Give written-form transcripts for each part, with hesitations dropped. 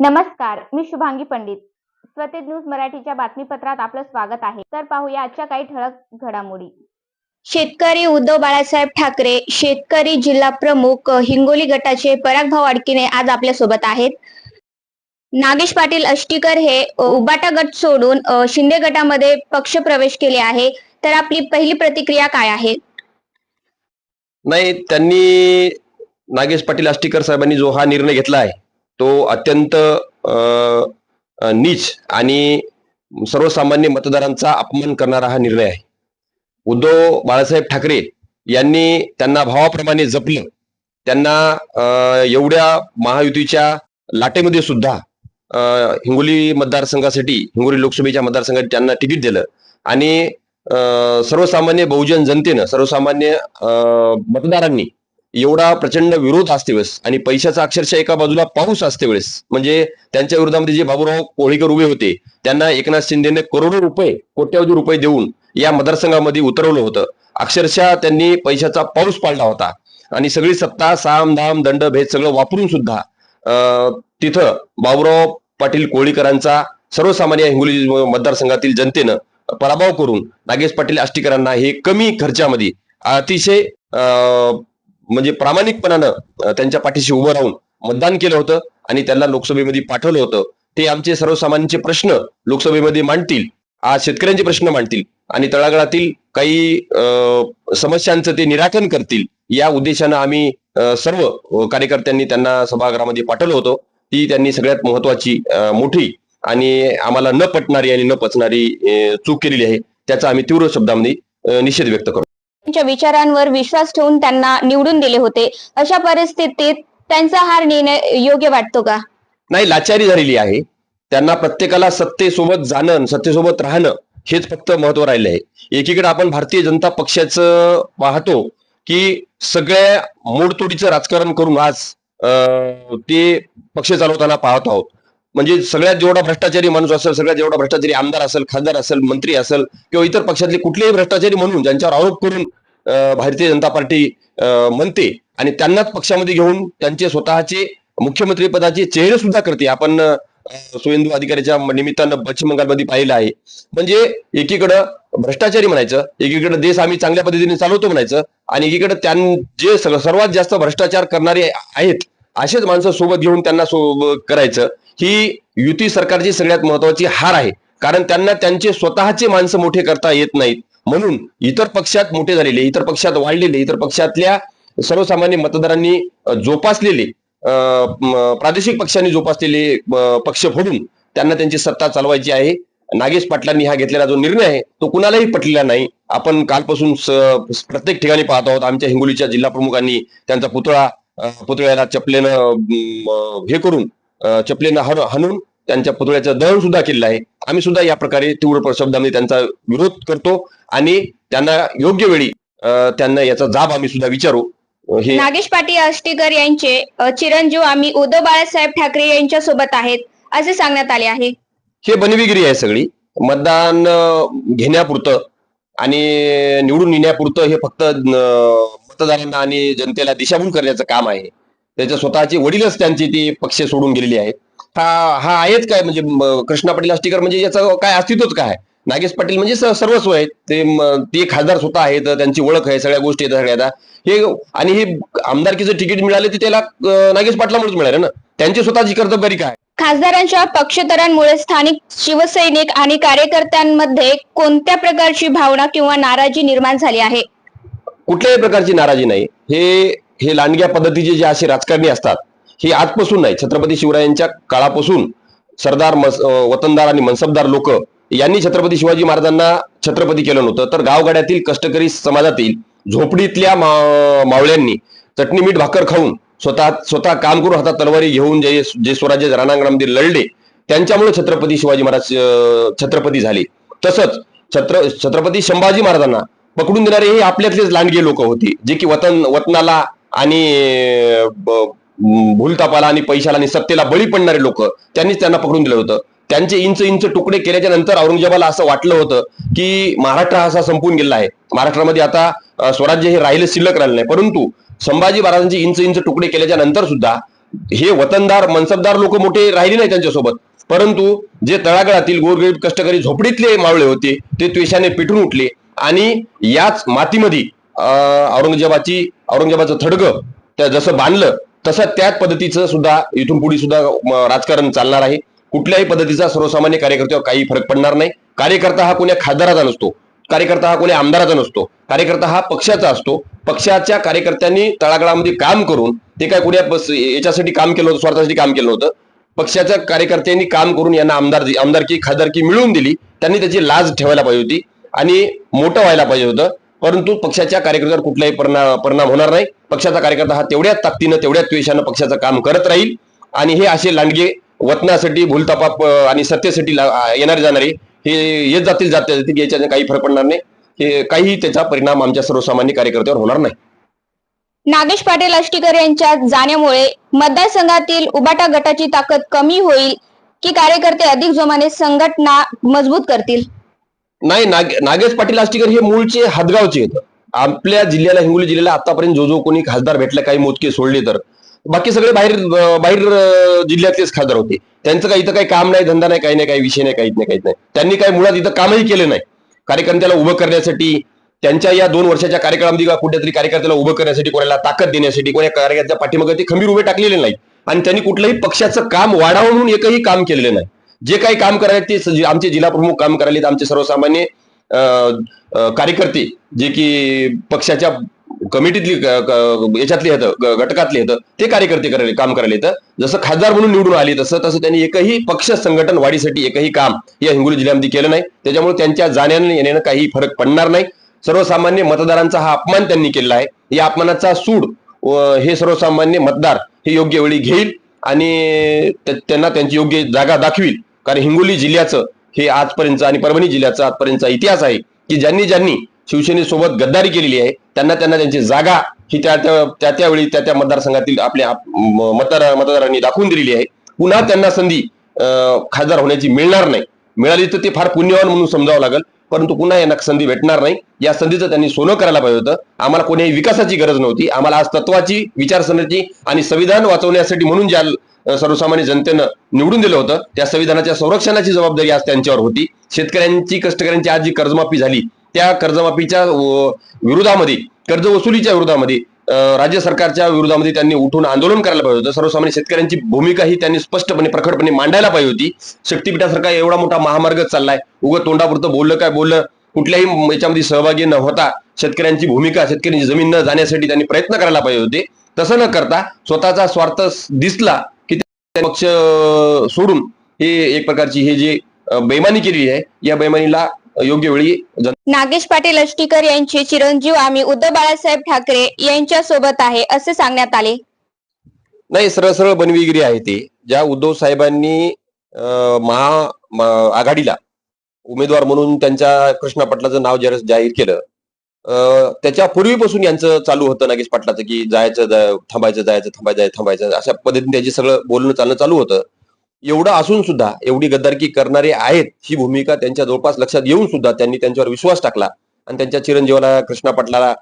नमस्कार, मी शुभांगी पंडित. स्वतेज न्यूज मराठीच्या बातमीपत्रात आपलं स्वागत आहे. तर पाहूया आजच्या काही ठळक घडामोडी. शेतकरी उद्धव बाळासाहेब ठाकरे, शेतकरी जिल्हा प्रमुख हिंगोली गटाचे परागभाऊ आडकीने आज आपल्या सोबत आहेत. नागेश पाटील अष्टीकर हे उबाटा गट सोडून शिंदे गटामध्ये पक्ष प्रवेश केले आहे. तर आपली पहिली प्रतिक्रिया काय आहे? नाही, त्यांनी नागेश पाटील आष्टीकर साहेबांनी जो हा निर्णय घेतला आहे तो अत्यंत नीच आणि सर्वसामान्य मतदारांचा अपमान करणारा हा निर्णय आहे. उद्धव बाळासाहेब ठाकरे यांनी त्यांना भावाप्रमाणे जपलं. त्यांना एवढ्या महायुतीच्या लाटेमध्ये सुद्धा हिंगोली मतदारसंघासाठी, हिंगोली लोकसभेच्या मतदारसंघासाठी त्यांना तिकीट दिलं आणि सर्वसामान्य बहुजन जनतेनं, सर्वसामान्य मतदारांनी एवढा प्रचंड विरोध असते वेळेस आणि पैशाचा अक्षरशः एका बाजूला पाऊस असते वेळेस, म्हणजे त्यांच्या विरोधामध्ये जे बाबूराव कोळीकर उभे होते त्यांना एकनाथ शिंदेने करोडो रुपये, कोट्यावधी रुपये देऊन या मतदारसंघामध्ये उतरवलं होतं. अक्षरशः त्यांनी पैशाचा पाऊस पाडला होता आणि सगळी सत्ता, साम दाम दंड भेद सगळं वापरून सुद्धा तिथं बाबूराव पाटील कोळीकरांचा सर्वसामान्य हिंगोली मतदारसंघातील जनतेनं पराभव करून नागेश पाटील आष्टीकरांना हे कमी खर्चामध्ये अतिशय म्हणजे प्रामाणिकपणानं त्यांच्या पाठीशी उभं राहून मतदान केलं होतं आणि त्यांना लोकसभेमध्ये पाठवलं होतं. ते आमचे सर्वसामान्यांचे प्रश्न लोकसभेमध्ये मांडतील, आज शेतकऱ्यांचे प्रश्न मांडतील आणि तळागाळातील काही समस्यांचं ते निराकरण करतील या उद्देशानं आम्ही सर्व कार्यकर्त्यांनी त्यांना सभागृहामध्ये पाठवलं होतं. ती त्यांनी सगळ्यात महत्वाची, मोठी आणि आम्हाला न पटणारी आणि न पचणारी चूक केलेली आहे. त्याचा आम्ही तीव्र शब्दामध्ये निषेध व्यक्त करतो. त्यांच्या विचारांवर विश्वास ठेवून त्यांना निवडून दिले होते. अशा परिस्थितीत त्यांचा हा निर्णय योग्य वाटतो का? नाही, लाचारी झालेली आहे. त्यांना प्रत्येकाला सत्तेसोबत जाणं, सत्तेसोबत राहणं हेच फक्त महत्व राहिलं आहे. एकीकडे आपण भारतीय जनता पक्षाचं पाहतो की सगळ्या मोडतोडीचं राजकारण करून आज ते पक्ष चालवताना पाहत आहोत. म्हणजे सगळ्यात जेवढा भ्रष्टाचारी माणूस असेल, सगळ्यात जेवढा भ्रष्टाचारी आमदार असेल, खासदार असेल, मंत्री असेल किंवा इतर पक्षातले कुठलेही भ्रष्टाचारी म्हणून ज्यांच्यावर आरोप करून भारतीय जनता पार्टी म्हणते आणि त्यांनाच पक्षामध्ये घेऊन त्यांचे स्वतःचे मुख्यमंत्री पदाचे चेहरे सुद्धा करते. आपण सुवेंदू अधिकाऱ्याच्या निमित्तानं पश्चिम बंगालमध्ये पाहिलं आहे. म्हणजे एकीकडं भ्रष्टाचारी म्हणायचं, एकीकडे देश आम्ही चांगल्या पद्धतीने चालवतो म्हणायचं आणि एकीकडे जे सर्वात जास्त भ्रष्टाचार करणारे आहेत असेच माणसं सोबत घेऊन त्यांना करायचं. ही युती सरकारची सगळ्यात महत्वाची हार आहे. कारण त्यांना त्यांचे स्वतःचे माणसं मोठे करता येत नाहीत, म्हणून इतर पक्षात मोठे झालेले, इतर पक्षात वाढलेले, इतर पक्षातल्या सर्वसामान्य मतदारांनी जोपासलेले, प्रादेशिक पक्षांनी जोपासलेले पक्ष फोडून त्यांना त्यांची सत्ता चालवायची आहे. नागेश पाटलांनी हा घेतलेला जो निर्णय आहे तो कुणालाही पटलेला नाही. आपण कालपासून प्रत्येक ठिकाणी पाहत आहोत. आमच्या हिंगोलीच्या जिल्हा प्रमुखांनी त्यांचा पुतळ्याला चपलेनं हे करून, चपलेनं हाणून त्यांच्या पुतळ्याचं दहन सुद्धा केलेलं आहे. आम्ही सुद्धा या प्रकारे तीव्र शब्दांमध्ये त्यांचा विरोध करतो आणि त्यांना योग्य वेळी त्यांना याचा जाब आम्ही सुद्धा विचारू. हे नागेश पाटील आष्टीकर यांचे चिरंजीव आम्ही उद्धव बाळासाहेब ठाकरे यांच्या सोबत आहेत असे सांगण्यात आले आहे. हे बनविगिरी आहे सगळी. मतदान घेण्यापुरतं आणि निवडून येण्यापुरतं हे फक्त मतदारांना आणि जनतेला दिशाभूल करण्याचं काम आहे. त्याच्या स्वतःचे वडीलच त्यांची ती पक्ष सोडून गेलेली आहेत. हा आहेच काय, म्हणजे कृष्णा पाटील आष्टीकर म्हणजे याचं काय अस्तित्वच काय? नागेश पाटील म्हणजे सर्वस्व आहेत. ते खासदार स्वतः आहेत, त्यांची ओळख आहे, सगळ्या गोष्टी आहेत सगळ्या. हे आणि हे आमदारकीचं तिकीट मिळाले ते त्याला नागेश पाटलामुळेच मिळालं ना. त्यांची स्वतःची कर्तबगारी काय? खासदारांच्या पक्षतरांमुळे स्थानिक शिवसैनिक आणि कार्यकर्त्यांमध्ये कोणत्या प्रकारची भावना किंवा नाराजी निर्माण झाली आहे? कुठल्याही प्रकारची नाराजी नाही. हे लांडग्या पद्धतीचे जे असे राजकारणी असतात हे आजपासून नाही, छत्रपती शिवरायांच्या काळापासून सरदार, वतनदार आणि मनसबदार लोक यांनी छत्रपती शिवाजी महाराजांना छत्रपती केलं नव्हतं, तर गावगाड्यातील कष्टकरी समाजातील झोपडीतल्या मावळ्यांनी चटणी मीठ भाकर खाऊन स्वतः काम करून हातात तलवारी घेऊन जे स्वराज्य रणांगणामध्ये लढले त्यांच्यामुळे छत्रपती शिवाजी महाराज छत्रपती झाले. तसंच छत्रपती संभाजी महाराजांना पकडून देणारे हे आपल्यातलेच लांडगे लोक होते, जे की वतनाला आणि भूलतापाला आणि पैशाला आणि सत्तेला बळी पडणारे लोक, त्यांनीच त्यांना पकडून दिलं होतं. त्यांचे इंच इंच तुकडे केल्याच्या नंतर औरंगजेबाला असं वाटलं होतं की महाराष्ट्र असा संपून गेला आहे, महाराष्ट्रामध्ये आता स्वराज्य हे राहिलं, शिल्लक राहिलं नाही. परंतु संभाजी महाराजांची इंच इंच तुकडे केल्याच्या नंतर सुद्धा हे वतनदार मनसबदार लोक मोठे राहिले नाही त्यांच्यासोबत, परंतु जे तळागाळातील गोरगरीब कष्टकरी झोपडीतले मावळे होते ते त्वेषाने पेटून उठले आणि याच मातीमध्ये औरंगजेबाचं थडगं त्या जसं बांधलं तसं त्याच पद्धतीचं सुद्धा इथून पुढे सुद्धा राजकारण चालणार आहे. कुठल्याही पद्धतीचा सर्वसामान्य कार्यकर्त्यावर काही फरक पडणार नाही. कार्यकर्ता हा कोण्या खासदाराचा नसतो, कार्यकर्ता हा कोणी आमदाराचा नसतो, कार्यकर्ता हा पक्षाचा असतो. पक्षाच्या कार्यकर्त्यांनी तळागाळामध्ये काम करून ते काय कुण्या याच्यासाठी काम केलं होतं, स्वार्थासाठी काम केलं नव्हतं. पक्षाच्या कार्यकर्त्यांनी काम करून यांना आमदारकी खासदारकी मिळवून दिली. त्यांनी त्याची लाज ठेवायला पाहिजे होती आणि मोठं व्हायला पाहिजे होतं. परंतु पक्षाच्या कार्यकर्त्यावर कुठलाही परिणाम होणार नाही. पक्षाचा कार्यकर्ता हा तेवढ्याच ताकदीनं तेवढ्याच द्वेषानं पक्षाचं काम करत राहील आणि हे असे लांडगे वतनासाठी भूलतापाप आणि सत्तेसाठी येणारे जाणारे हे येत जातील याच्याने काही फरक पडणार नाही. हे काही त्याचा परिणाम आमच्या सर्वसामान्य कार्यकर्त्यावर होणार नाही. नागेश पाटील आष्टीकर यांच्या जाण्यामुळे मतदारसंघातील उबाटा गटाची ताकद कमी होईल की कार्यकर्ते अधिक जोमाने संघटना मजबूत करतील? नाही, नागेश पाटील आष्टीकर हे मूळचे हादगावचे आहेत. आपल्या जिल्ह्याला, हिंगोली जिल्ह्याला आतापर्यंत जो कोणी खासदार भेटला, काही मोजके सोडले तर बाकी सगळे बाहेर जिल्ह्यातलेच खासदार होते. त्यांचं काही इथं काही काम नाही, धंदा नाही, काही नाही, काही विषय नाही, काहीच नाही. त्यांनी काही मुळात इथं कामही केलं नाही. कार्यकर्त्याला उभं करण्यासाठी त्यांच्या या 2 वर्षाच्या कार्यकाळामध्ये कुठेतरी कार्यकर्त्याला उभं करण्यासाठी, कोणाला ताकद देण्यासाठी, कोणा कार्यकर्त्याच्या पाठीमागे ते खंबीर उभे टाकलेले नाही आणि त्यांनी कुठलंही पक्षाचं काम वाढावं म्हणून एकही काम केलेलं नाही. जे काही काम करायला ते आमचे जिल्हा प्रमुख काम करायला, आमचे सर्वसामान्य कार्यकर्ते जे की पक्षाच्या कमिटीतली याच्यातले आहेत, घटकातले आहेत, ते कार्यकर्ते काम करायला येतं. जसं खासदार म्हणून निवडून आले तसं त्यांनी एकही पक्ष संघटन वाढीसाठी एकही काम या हिंगोली जिल्ह्यामध्ये केलं नाही. त्याच्यामुळे त्यांच्या जाण्याने येण्यानं काही फरक पडणार नाही. सर्वसामान्य मतदारांचा हा अपमान त्यांनी केला आहे. या अपमानाचा सूड हे सर्वसामान्य मतदार हे योग्य वेळी घेईल आणि त्यांना त्यांची योग्य जागा दाखवील. कारण हिंगोली जिल्ह्याचं हे आजपर्यंत आणि परभणी जिल्ह्याचा आजपर्यंतचा इतिहास आहे की ज्यांनी शिवसेनेसोबत गद्दारी केलेली आहे त्यांना त्यांची जागा ही त्यावेळी त्या मतदारसंघातील आपल्या मतदारांनी दाखवून दिलेली आहे. पुन्हा त्यांना संधी खासदार होण्याची मिळणार नाही. मिळाली तर ते फार पुण्यवान म्हणून समजावं लागेल, परंतु पुन्हा यांना संधी भेटणार नाही. या संधीचं त्यांनी सोनं करायला पाहिजे होतं. आम्हाला कोणीही विकासाची गरज नव्हती. आम्हाला आज तत्वाची, विचारसरणीची आणि संविधान वाचवण्यासाठी म्हणून ज्या सर्वसामान्य जनतेनं निवडून दिलं होतं त्या संविधानाच्या संरक्षणाची जबाबदारी आज त्यांच्यावर होती. शेतकऱ्यांची, कष्टकऱ्यांची आज जी कर्जमाफी झाली त्या कर्जमाफीच्या विरोधामध्ये, कर्ज वसुलीच्या विरोधामध्ये, राज्य सरकारच्या विरोधामध्ये त्यांनी उठून आंदोलन करायला पाहिजे होतं. सर्वसामान्य शेतकऱ्यांची भूमिका ही त्यांनी स्पष्टपणे, प्रखरपणे मांडायला पाहिजे होती. शक्तीपीठासारखा एवढा मोठा महामार्ग चाललाय, उगं तोंडापुरतं बोललं, कुठल्याही याच्यामध्ये सहभागी न होता शेतकऱ्यांची भूमिका, शेतकऱ्यांची जमीन न जाण्यासाठी त्यांनी प्रयत्न करायला पाहिजे होते. तसं न करता स्वतःचा स्वार्थ दिसला की पक्ष सोडून हे एक प्रकारची हे जे बेईमानी केलेली आहे, या बेईमानीला योग्य वेळी नागेश पाटील आष्टीकर यांचे चिरंजीव आम्ही उद्धव बाळासाहेब ठाकरे यांच्या सोबत आहे असे सांगण्यात आले. नाही, सरळ बनविगिरी आहे ते. ज्या उद्धव साहेबांनी आघाडीला उमेदवार म्हणून त्यांच्या कृष्णा पाटलाचं नाव जाहीर केलं, त्याच्या पूर्वीपासून यांचं चालू होतं नागेश पाटलाचं की थांबायचं अशा पद्धतीने त्याचे सगळं बोलणं चालणं चालू होतं. एवढं असून सुद्धा, एवढी गद्दारकी करणारे आहेत ही भूमिका त्यांच्या जवळपास लक्षात येऊन सुद्धा त्यांनी त्यांच्यावर विश्वास टाकला आणि त्यांच्या चिरंजीवाला कृष्णा पाटलाला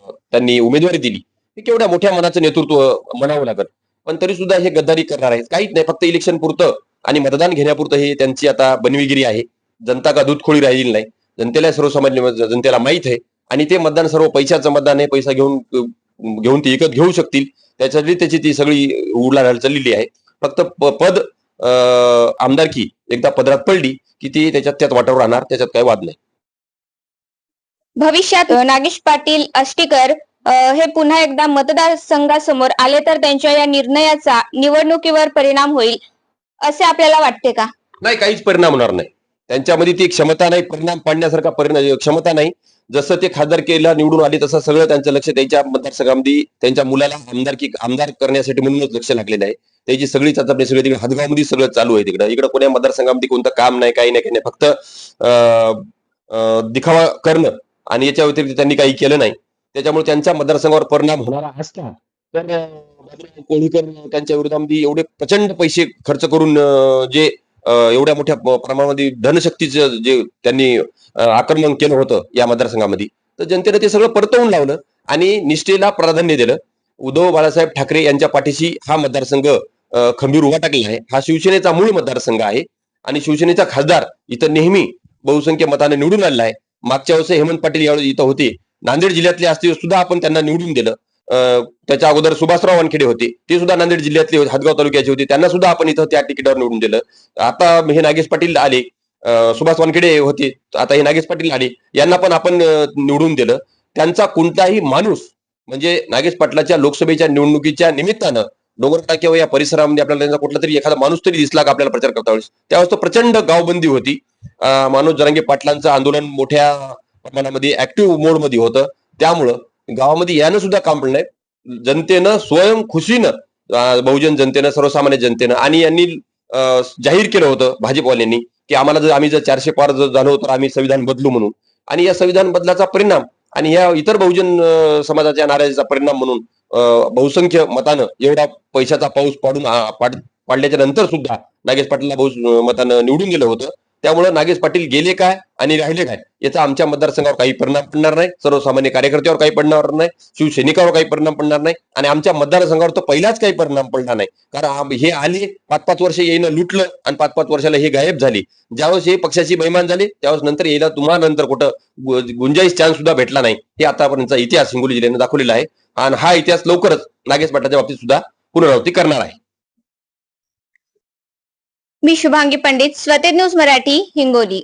त्यांनी उमेदवारी दिली. हे केवढ्या मोठ्या मनाचं नेतृत्व म्हणावं लागेल. पण तरी सुद्धा हे गद्दारी करणार आहेत. काहीच नाही, फक्त इलेक्शन पुरतं आणि मतदान घेण्यापुरतं हे त्यांची आता बनविगिरी आहे. जनता का दूधखोळी राहिलेली नाही. जनतेला, सर्वसामान्य जनतेला माहित आहे आणि ते मतदान सर्व पैशाचं मतदान आहे. पैसा घेऊन ते विकत घेऊ शकतील. त्याच्यासाठी त्याची ती सगळी उडलाढाल चाललेली आहे. फक्त पद, आमदारकी एकदा पदरात पडली की ती त्यात वाटावर राहणार, त्याच्यात काही वाद नाही. भविष्यात नागेश पाटील आष्टीकर हे पुन्हा एकदा मतदारसंघासमोर आले तर त्यांच्या या निर्णयाचा निवडणुकीवर परिणाम होईल असे आपल्याला वाटते का? नाही, काहीच परिणाम होणार नाही. त्यांच्यामध्ये ती क्षमता नाही, परिणाम पाडण्यासारखा क्षमता नाही. जसं ते खासदारकीला निवडून आले तसं सगळं त्यांचं लक्ष त्यांच्या मतदारसंघामध्ये त्यांच्या मुलाला आमदार करण्यासाठी म्हणूनच लक्ष लागलेलं आहे. त्याची सगळीच आता सगळे तिकडे हदगावमध्ये सगळं चालू आहे. इकडं कोण्या मतदारसंघामध्ये कोणतं काम नाही, काही नाही, फक्त दिखावा करणं आणि याच्या व्यतिरिक्त त्यांनी काही केलं नाही. त्याच्यामुळे त्यांच्या मतदारसंघावर परिणाम होणारा असला तर कोळीकर त्यांच्या विरोधामध्ये एवढे प्रचंड पैसे खर्च करून जे एवढ्या मोठ्या प्रमाणामध्ये धनशक्तीचं जे त्यांनी आक्रमण केलं होतं या मतदारसंघामध्ये, तर जनतेने ते सगळं परतवून लावलं आणि निष्ठेला प्राधान्य दिलं. उद्धव बाळासाहेब ठाकरे यांच्या पाठीशी हा मतदारसंघ खंबीर उभा टाकलेला आहे. हा शिवसेनेचा मूळ मतदारसंघ आहे आणि शिवसेनेचा खासदार इथं नेहमी बहुसंख्य मताने निवडून आलेला आहे. मागच्या वर्षी हेमंत पाटील यावेळी इथं होते. नांदेड जिल्ह्यातले असते सुद्धा आपण त्यांना निवडून दिलं. त्याच्या अगोदर सुभाषराव वानखेडे होते, ते सुद्धा नांदेड जिल्ह्यातले हदगाव तालुक्याचे होते, त्यांना सुद्धा आपण इथं त्या तिकीटावर निवडून दिलं. आता हे नागेश पाटील आले, सुभाष वानखेडे होते, आता हे नागेश पाटील आले, यांना पण आपण निवडून दिलं. त्यांचा कोणताही माणूस म्हणजे नागेश पाटलाच्या लोकसभेच्या निवडणुकीच्या निमित्तानं डोंगरटा किंवा या परिसरामध्ये आपल्याला त्यांचा कुठला तरी एखादा माणूस तरी दिसला का आपल्याला प्रचार करता वेळेस, त्यावेळेस तो प्रचंड गावबंदी होती. मनोज जरांगे पाटलांचं आंदोलन मोठ्या प्रमाणामध्ये ऍक्टिव्ह मोड मध्ये होतं. त्यामुळं गावामध्ये यानं सुद्धा काम पडलं नाही. जनतेनं स्वयं खुशीनं बहुजन जनतेनं, सर्वसामान्य जनतेनं आणि यांनी जाहीर केलं होतं भाजपवाल्यांनी की आम्ही जर 400 पार झालो तर आम्ही संविधान बदलू म्हणून. आणि या संविधान बदलाचा परिणाम आणि या इतर बहुजन समाजाच्या नाराजीचा परिणाम म्हणून बहुसंख्य मतानं एवढा पैशाचा पाऊस पाडल्याच्या नंतर सुद्धा नागेश पाटीलला मतानं निवडून दिलं होतं. त्यामुळे नागेश पाटील गेले काय आणि राहिले काय याचा आमच्या मतदारसंघावर काही परिणाम पडणार नाही, सर्वसामान्य कार्यकर्त्यावर काही पडणार नाही, शिवसैनिकावर काही परिणाम पडणार नाही आणि आमच्या मतदारसंघावर तर पहिलाच काही परिणाम पडणार नाही. कारण हे आले 5-5 वर्ष येईनं लुटलं आणि 5-5 वर्षाला हे गायब झाले. ज्यावेळेस हे पक्षाची बेईमान झाली त्यावेळेस नंतर यायला तुम्हाला नंतर कुठं गुंजाईश चान्स सुद्धा भेटला नाही. हे आतापर्यंतचा इतिहास हिंगोली जिल्ह्याने दाखवलेला आहे आणि हा इतिहास लवकरच नागेश पाटलाच्या बाबतीत सुद्धा पुनरावृत्ती करणार आहे. मी शुभांगी पंडित, स्वतेज न्यूज मराठी, हिंगोली.